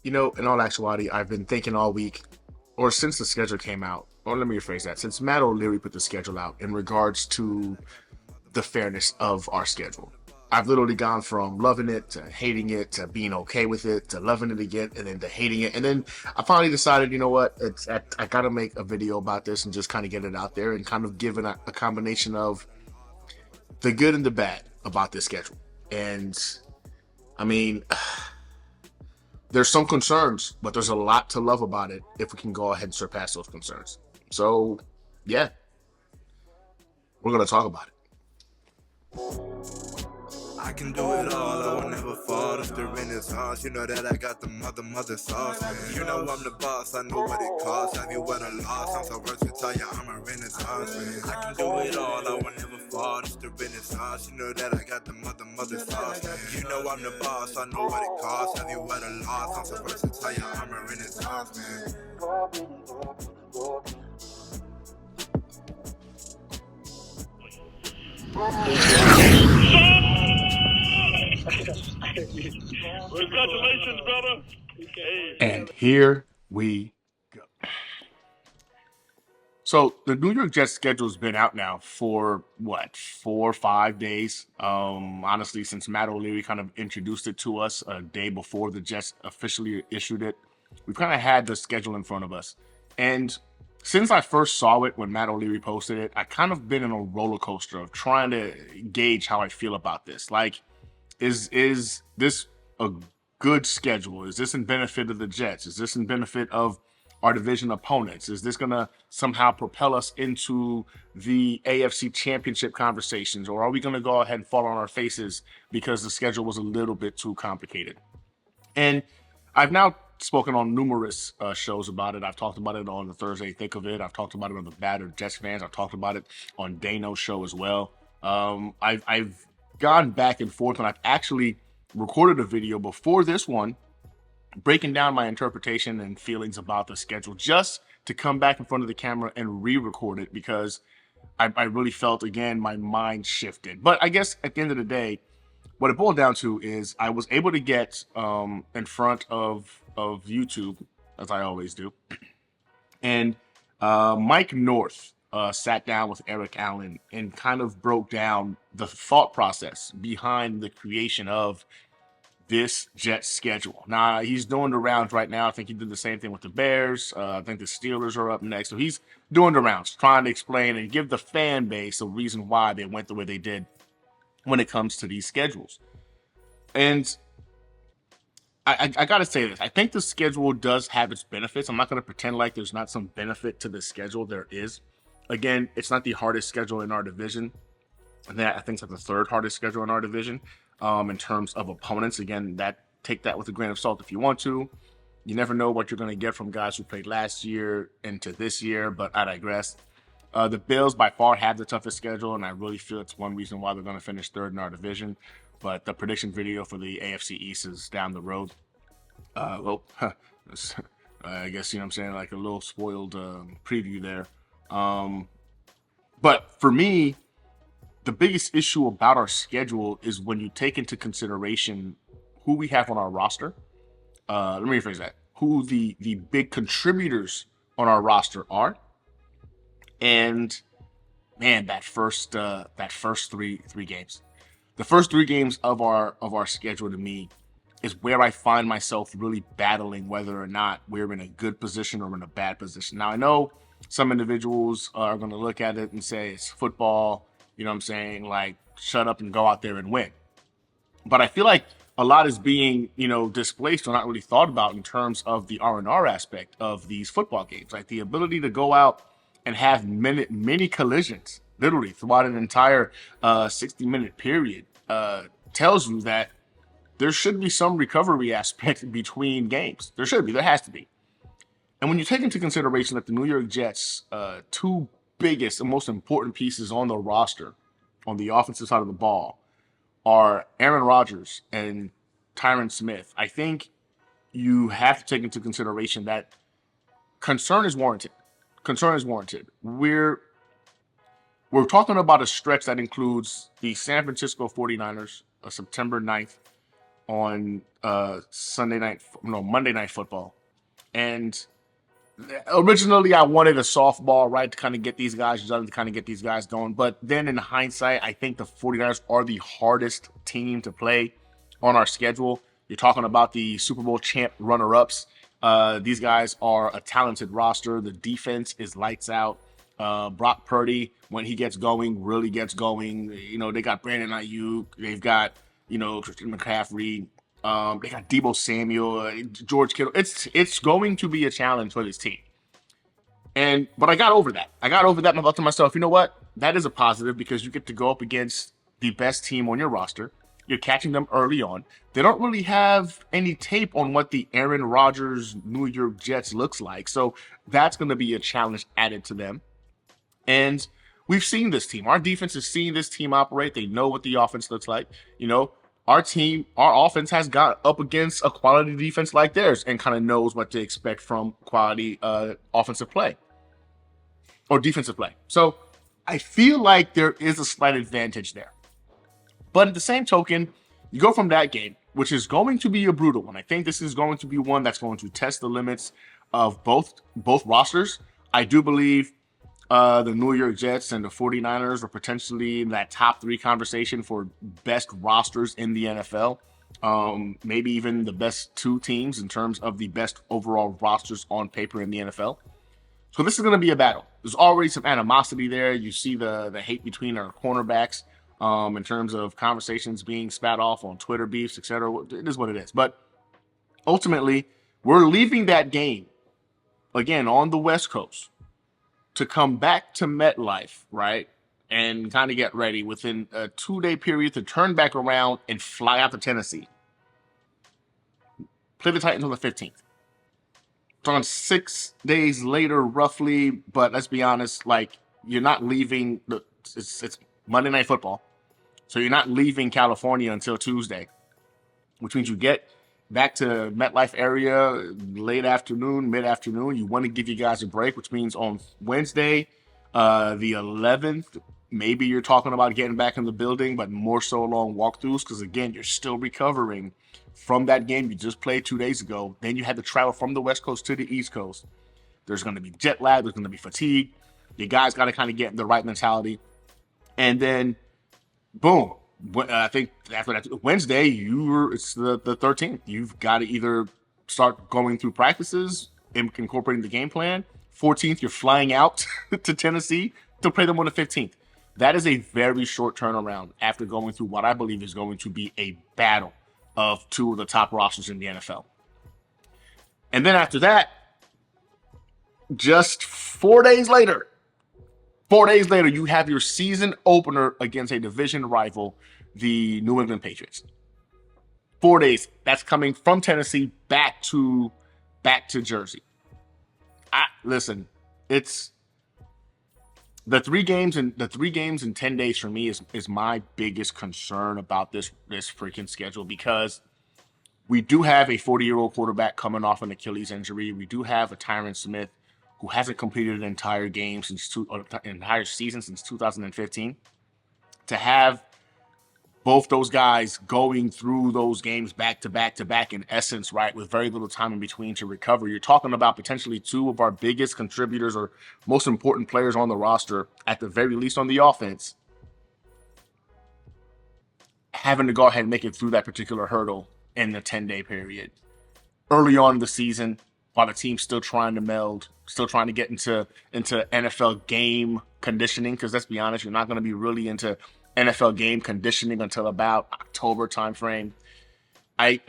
In all actuality, I've been thinking all week, or since the schedule came out, or let me rephrase that, since Matt O'Leary put the schedule out in regards to the fairness of our schedule. I've literally gone from loving it to hating it to being okay with it to loving it again and then to hating it. And then I finally decided, you know what? I got to make a video about this and just kind of get it out there and kind of give it a combination of the good and the bad about this schedule. And I mean, there's some concerns, but there's a lot to love about it if we can go ahead and surpass those concerns. So, yeah, we're going to talk about it. I can do it all, I will never fall. If the renaissance, you know that I got the mother sauce, man. You know I'm the boss, I know what it costs. Have you won a loss? I'm so versatile, yeah, I'm a renaissance, man. I can do it all, I will never fall. If the renaissance, you know that I got the mother sauce, man. You know I'm the boss, I know what it costs. Have you won a loss? I'm so versatile, yeah, I'm a renaissance, man. Congratulations, brother. Hey. And here we go. So the New York Jets schedule's been out now for what, 4 or 5 days? Honestly, since Matt O'Leary kind of introduced it to us a day before the Jets officially issued it, we've kind of had the schedule in front of us. And since I first saw it when Matt O'Leary posted it, I kind of been in a roller coaster of trying to gauge how I feel about this. Like, is this a good schedule? Is this in benefit of the Jets? Is this in benefit of our division opponents? Is this going to somehow propel us into the AFC championship conversations? Or are we going to go ahead and fall on our faces because the schedule was a little bit too complicated? And I've now spoken on numerous shows about it. I've talked about it on the Thursday Think of It. I've talked about it on the Battered Jets Fans. I've talked about it on Dano's show as well. I've gone back and forth, and I've actually recorded a video before this one breaking down my interpretation and feelings about the schedule just to come back in front of the camera and re-record it because I really felt, again, my mind shifted. But I guess at the end of the day, what it boiled down to is I was able to get in front of YouTube, as I always do, and Mike North sat down with Eric Allen and kind of broke down the thought process behind the creation of this Jets schedule. Now, he's doing the rounds right now. I think he did the same thing with the Bears. I think the Steelers are up next. So he's doing the rounds, trying to explain and give the fan base a reason why they went the way they did when it comes to these schedules. And I got to say this. I think the schedule does have its benefits. I'm not going to pretend like there's not some benefit to the schedule. There is. Again, it's not the hardest schedule in our division. And that I think it's like the third hardest schedule in our division in terms of opponents. Again, take that with a grain of salt if you want to. You never know what you're going to get from guys who played last year into this year, but I digress. The Bills by far have the toughest schedule, and I really feel it's one reason why they're going to finish third in our division. But the prediction video for the AFC East is down the road. I guess, you know what I'm saying, like a little spoiled preview there. But for me, the biggest issue about our schedule is when you take into consideration who we have on our roster. Let me rephrase that. Who the big contributors on our roster are. And man, that first three games. The first 3 games of our schedule to me is where I find myself really battling whether or not we're in a good position or in a bad position. Now I know some individuals are going to look at it and say it's football, you know what I'm saying? Like, shut up and go out there and win. But I feel like a lot is being, displaced or not really thought about in terms of the R&R aspect of these football games. Like the ability to go out and have many collisions, literally throughout an entire 60-minute period, tells you that there should be some recovery aspect between games. There should be. There has to be. And when you take into consideration that the New York Jets' two biggest and most important pieces on the roster on the offensive side of the ball are Aaron Rodgers and Tyron Smith, I think you have to take into consideration that concern is warranted. Concern is warranted. We're talking about a stretch that includes the San Francisco 49ers, September 9th, on Monday Night Football. And originally I wanted a softball, right, to kind of get these guys done, to kind of get these guys going. But then in hindsight, I think the 49ers are the hardest team to play on our schedule. You're talking about the Super Bowl champ runner-ups. These guys are a talented roster. The defense is lights out. Brock Purdy, when he gets going, really gets going. You know, they got Brandon Ayuk. They've got, Christian McCaffrey. They got Debo Samuel, George Kittle. It's going to be a challenge for this team. But I got over that. And I thought to myself, you know what? That is a positive because you get to go up against the best team on your roster. You're catching them early on. They don't really have any tape on what the Aaron Rodgers New York Jets looks like. So that's going to be a challenge added to them. And we've seen this team. Our defense has seen this team operate. They know what the offense looks like. Our offense has got up against a quality defense like theirs and kind of knows what to expect from quality offensive play or defensive play. So I feel like there is a slight advantage there. But at the same token, you go from that game, which is going to be a brutal one. I think this is going to be one that's going to test the limits of both rosters. I do believe the New York Jets and the 49ers are potentially in that top 3 conversation for best rosters in the NFL. Maybe even the best 2 teams in terms of the best overall rosters on paper in the NFL. So this is going to be a battle. There's already some animosity there. You see the hate between our cornerbacks in terms of conversations being spat off on Twitter beefs, etc. It is what it is. But ultimately, we're leaving that game, again, on the West Coast, to come back to MetLife, right, and kind of get ready within a 2-day period to turn back around and fly out to Tennessee. Play the Titans on the 15th. It's on 6 days later, roughly, but let's be honest, like, you're not leaving, it's Monday Night Football, so you're not leaving California until Tuesday, which means you get back to MetLife area late afternoon, mid-afternoon. You want to give you guys a break, which means on Wednesday, the 11th, maybe you're talking about getting back in the building, but more so along walkthroughs because, again, you're still recovering from that game you just played 2 days ago. Then you had to travel from the West Coast to the East Coast. There's going to be jet lag. There's going to be fatigue. You guys got to kind of get in the right mentality. And then, boom. I think after that Wednesday, it's the 13th. You've got to either start going through practices, incorporating the game plan. 14th, you're flying out to Tennessee to play them on the 15th. That is a very short turnaround after going through what I believe is going to be a battle of 2 of the top rosters in the NFL. And then after that, just 4 days later, you have your season opener against a division rival, the New England Patriots. 4 days. That's coming from Tennessee back to Jersey. Listen, it's the 3 games in 10 days for me is my biggest concern about this freaking schedule, because we do have a 40-year-old quarterback coming off an Achilles injury. We do have a Tyron Smith who hasn't completed an entire entire season since 2015. To have both those guys going through those games back to back in essence, right, with very little time in between to recover, you're talking about potentially 2 of our biggest contributors or most important players on the roster, at the very least on the offense, having to go ahead and make it through that particular hurdle in the 10-day period. Early on in the season, while the team's still trying to meld, still trying to get into NFL game conditioning, because let's be honest, you're not going to be really into NFL game conditioning until about October timeframe. I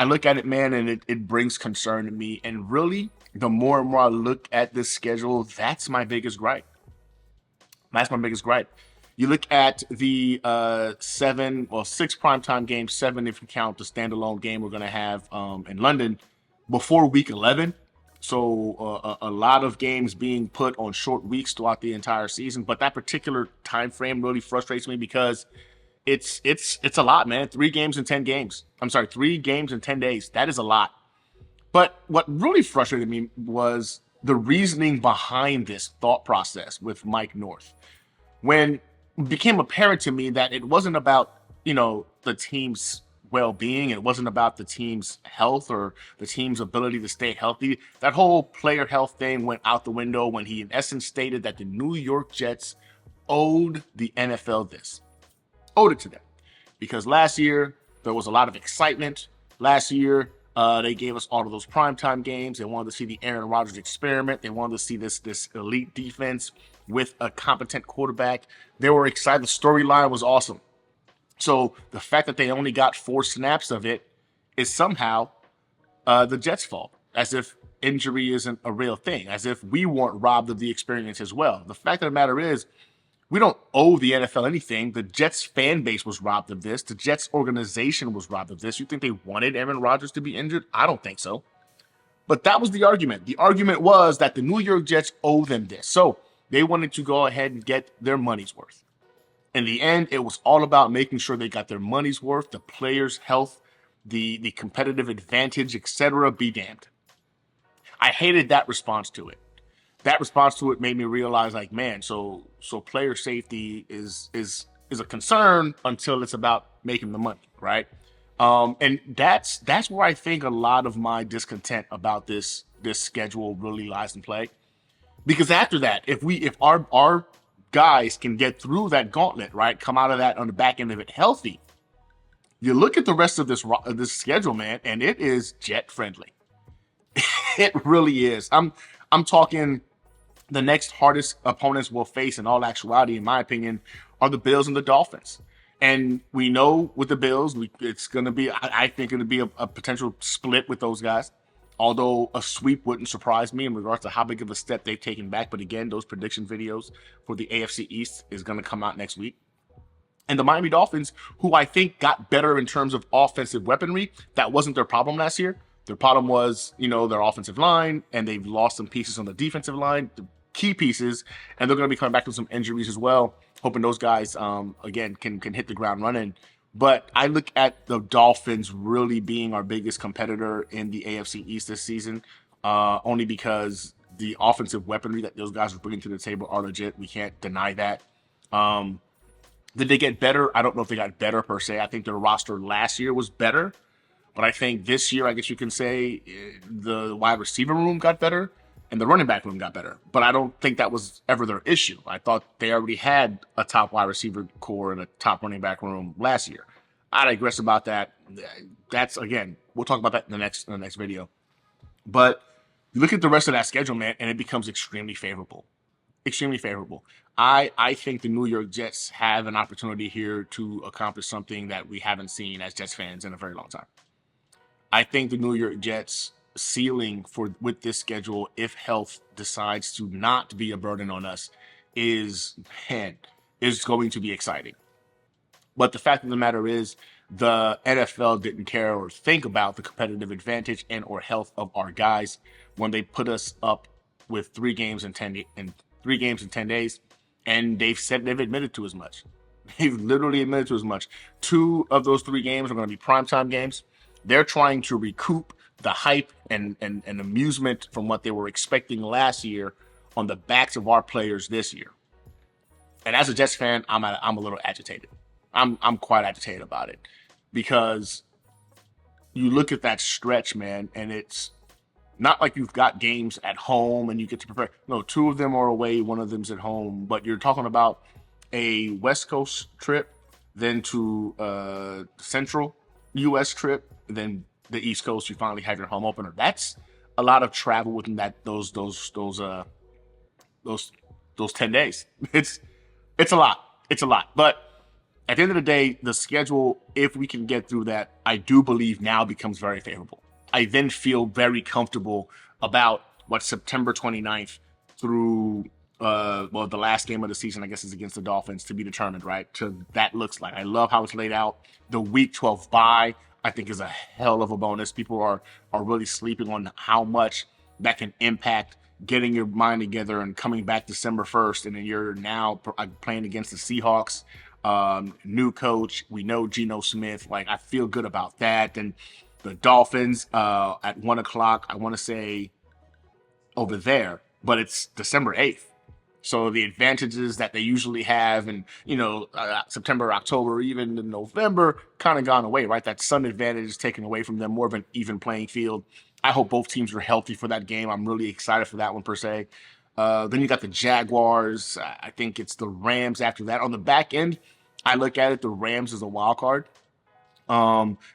look at it, man, and it brings concern to me. And really, the more and more I look at this schedule, that's my biggest gripe. You look at the 6 primetime games, 7 if you count the standalone game we're going to have in London before week 11. So a lot of games being put on short weeks throughout the entire season. But that particular time frame really frustrates me because it's a lot, man. 3 games in 10 games. 3 games in 10 days. That is a lot. But what really frustrated me was the reasoning behind this thought process with Mike North. When it became apparent to me that it wasn't about, the team's well-being. It wasn't about the team's health or the team's ability to stay healthy. That whole player health thing went out the window when he, in essence, stated that the New York Jets owed the NFL this, owed it to them, because last year there was a lot of excitement. Last year, they gave us all of those primetime games. They wanted to see the Aaron Rodgers experiment. They wanted to see this elite defense with a competent quarterback. They were excited. The storyline was awesome. So the fact that they only got 4 snaps of it is somehow the Jets' fault, as if injury isn't a real thing, as if we weren't robbed of the experience as well. The fact of the matter is, we don't owe the NFL anything. The Jets fan base was robbed of this. The Jets organization was robbed of this. You think they wanted Aaron Rodgers to be injured? I don't think so. But that was the argument. The argument was that the New York Jets owe them this. So they wanted to go ahead and get their money's worth. In the end, it was all about making sure they got their money's worth, the players' health, the competitive advantage, etc. Be damned. I hated that response to it. That response to it made me realize, like, man, so player safety is a concern until it's about making the money, right? And that's where I think a lot of my discontent about this schedule really lies in play. Because after that, if our guys can get through that gauntlet, right, come out of that on the back end of it healthy, you look at the rest of this schedule, man, and it is jet friendly. It really is. I'm talking the next hardest opponents we'll face in all actuality, in my opinion, are the Bills and the Dolphins. And we know with the Bills, it's going to be, I think, going to be a potential split with those guys. Although a sweep wouldn't surprise me in regards to how big of a step they've taken back. But again, those prediction videos for the AFC East is going to come out next week. And the Miami Dolphins, who I think got better in terms of offensive weaponry, that wasn't their problem last year. Their problem was, their offensive line, and they've lost some pieces on the defensive line, the key pieces, and they're going to be coming back with some injuries as well. Hoping those guys, again, can hit the ground running. But I look at the Dolphins really being our biggest competitor in the AFC East this season, only because the offensive weaponry that those guys are bringing to the table are legit. We can't deny that. Did they get better? I don't know if they got better per se. I think their roster last year was better. But I think this year, I guess you can say the wide receiver room got better and the running back room got better. But I don't think that was ever their issue. I thought they already had a top wide receiver core and a top running back room last year. I digress about that. That's, again, we'll talk about that in the next video. But you look at the rest of that schedule, man, and it becomes extremely favorable. Extremely favorable. I think the New York Jets have an opportunity here to accomplish something that we haven't seen as Jets fans in a very long time. I think the New York Jets ceiling with this schedule, if health decides to not be a burden on us, is going to be exciting. But the fact of the matter is, the NFL didn't care or think about the competitive advantage and or health of our guys when they put us up with 3 games in 10 days, and they've admitted to as much. They've literally admitted to as much. 2 of those 3 games are going to be primetime games. They're trying to recoup the hype and amusement from what they were expecting last year on the backs of our players this year. And as a Jets fan, I'm a little agitated. I'm quite agitated about it, because you look at that stretch, man, and it's not like you've got games at home and you get to prepare. No, 2 of them are away, 1 of them's at home. But you're talking about a West Coast trip, then to Central U.S. trip, then the East Coast. You finally have your home opener. That's a lot of travel within those 10 days. It's a lot. It's a lot. But at the end of the day, the schedule, if we can get through that, I do believe now becomes very favorable. I then feel very comfortable about what September 29th through the last game of the season, I guess, is against the Dolphins, to be determined, right? That looks like. I love how it's laid out. The Week 12 bye, I think, is a hell of a bonus. People are really sleeping on how much that can impact getting your mind together and coming back December 1st, and then you're now playing against the Seahawks. New coach, we know Geno Smith. Like, I feel good about that. And the Dolphins at 1 o'clock, I want to say over there, but it's December 8th. So the advantages that they usually have in, September, October, even in November, kind of gone away, right? That sun advantage is taken away from them, more of an even playing field. I hope both teams are healthy for that game. I'm really excited for that one per se. Then you got the Jaguars. I think it's the Rams after that. On the back end, I look at it, the Rams is a wild card.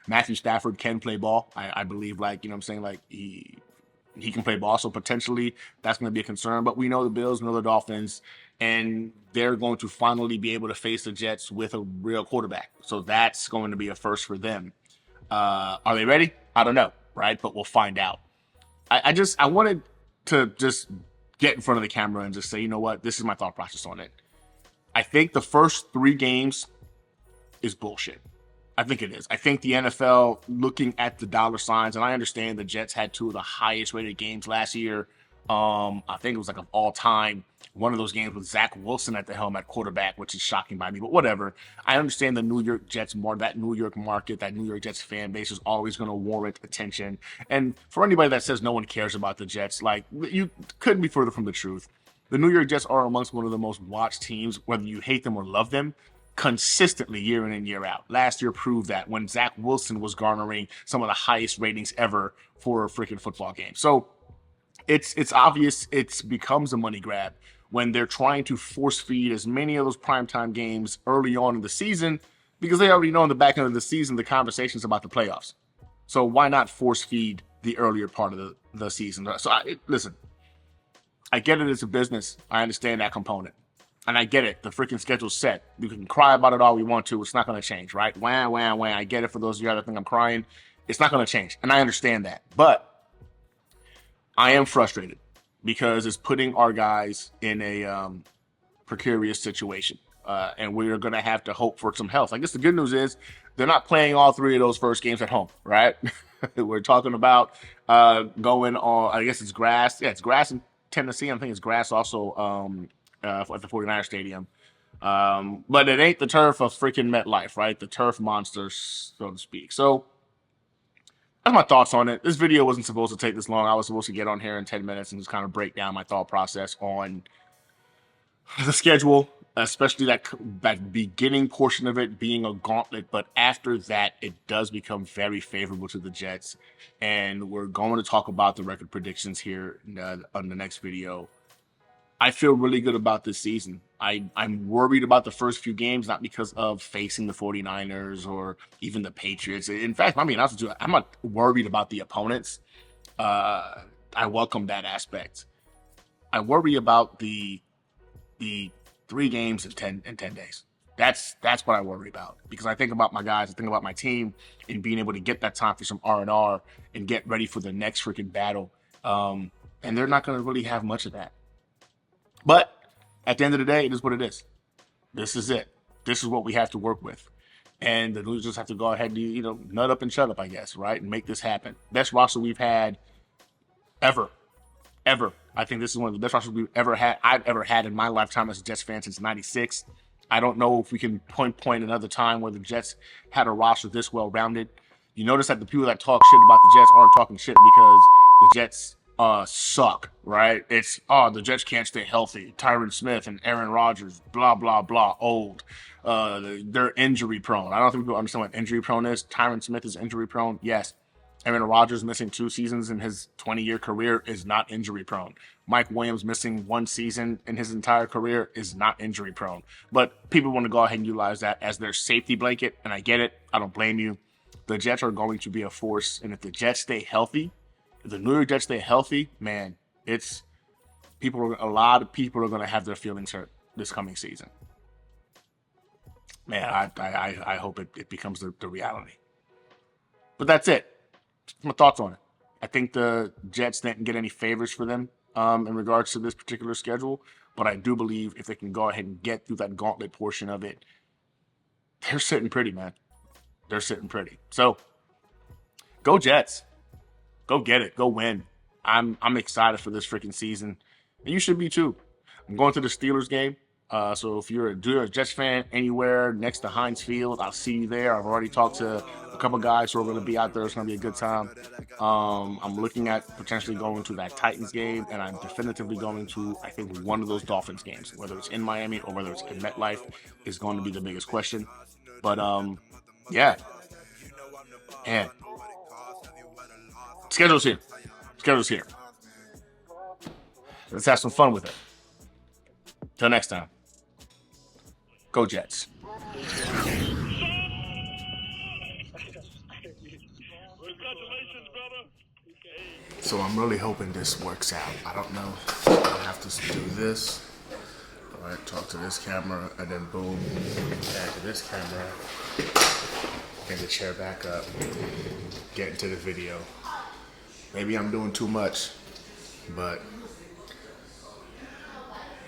Matthew Stafford can play ball. I believe, like, I'm saying, like, he can play ball, so potentially that's going to be a concern. But we know the Bills, we know the Dolphins, and they're going to finally be able to face the Jets with a real quarterback. So that's going to be a first for them. Are they ready? I don't know, right? But we'll find out. I wanted to just get in front of the camera and just say, you know what, this is my thought process on it. I think the first 3 games is bullshit. I think it is. I think the NFL, looking at the dollar signs, and I understand the Jets had 2 of the highest rated games last year. I think it was like of all time. One of those games with Zach Wilson at the helm at quarterback, which is shocking by me, but whatever. I understand the New York Jets more, that New York market, that New York Jets fan base is always going to warrant attention. And for anybody that says no one cares about the Jets, like, you couldn't be further from the truth. The New York Jets are amongst one of the most watched teams, whether you hate them or love them, consistently year in and year out. Last year proved that when Zach Wilson was garnering some of the highest ratings ever for a freaking football game. So it's obvious it becomes a money grab when they're trying to force feed as many of those primetime games early on in the season, because they already know in the back end of the season the conversation's about the playoffs. So why not force feed the earlier part of the season? So listen, I get it, it's a business. I understand that component. And I get it. The freaking schedule's set. We can cry about it all we want to. It's not going to change, right? Wah, wah, wah. I get it. For those of you that think I'm crying, it's not going to change. And I understand that. But I am frustrated because it's putting our guys in a precarious situation. And we're going to have to hope for some health. I guess the good news is they're not playing all 3 of those first games at home, right? We're talking about going on, I guess it's grass. Yeah, it's grass in Tennessee. I think it's grass also at the 49er Stadium. But it ain't the turf of freaking MetLife, right? The turf monsters, so to speak. So that's my thoughts on it. This video wasn't supposed to take this long. I was supposed to get on here in 10 minutes and just kind of break down my thought process on the schedule, especially that beginning portion of it being a gauntlet. But after that, it does become very favorable to the Jets. And we're going to talk about the record predictions here on the next video. I feel really good about this season. I'm worried about the first few games, not because of facing the 49ers or even the Patriots. In fact, I mean, I'm not worried about the opponents. I welcome that aspect. I worry about the 3 games in 10 days. That's what I worry about, because I think about my guys, I think about my team, and being able to get that time for some R&R and get ready for the next freaking battle. And they're not going to really have much of that. But at the end of the day, it is what it is. This is it. This is what we have to work with. And the losers have to go ahead and, nut up and shut up, I guess, right? And make this happen. Best roster we've had ever. I think this is one of the best rosters I've ever had in my lifetime as a Jets fan since '96. I don't know if we can point another time where the Jets had a roster this well rounded. You notice that the people that talk shit about the Jets aren't talking shit because the Jets suck, right? It's the Jets can't stay healthy. Tyron Smith and Aaron Rodgers, blah blah blah, old. They're injury prone. I don't think people understand what injury prone is. Tyron Smith is injury prone. Yes. Aaron Rodgers missing 2 seasons in his 20-year career is not injury prone. Mike Williams missing 1 season in his entire career is not injury prone. But people want to go ahead and utilize that as their safety blanket, and I get it. I don't blame you. The Jets are going to be a force, and if the Jets stay healthy, if the New York Jets stay healthy, man, a lot of people are going to have their feelings hurt this coming season. Man, I hope it becomes the reality. But that's it. My thoughts on it. I think the Jets didn't get any favors for them in regards to this particular schedule, but I do believe if they can go ahead and get through that gauntlet portion of it, they're sitting pretty, man. They're sitting pretty. So, go Jets. Go get it. Go win. I'm excited for this freaking season, and you should be too. I'm going to the Steelers game. So if you're a Jets fan anywhere next to Heinz Field, I'll see you there. I've already talked to a couple guys who are going to be out there. It's going to be a good time. I'm looking at potentially going to that Titans game, and I'm definitively going to, I think, one of those Dolphins games. Whether it's in Miami or whether it's in MetLife is going to be the biggest question. But yeah, and schedule's here. Schedule's here. Let's have some fun with it. Till next time, go Jets. So I'm really hoping this works out. I don't know. I have to do this. All right, talk to this camera, and then boom, add to this camera. Bring the chair back up. Get into the video. Maybe I'm doing too much, but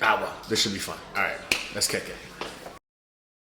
well, this should be fun. All right, let's kick it.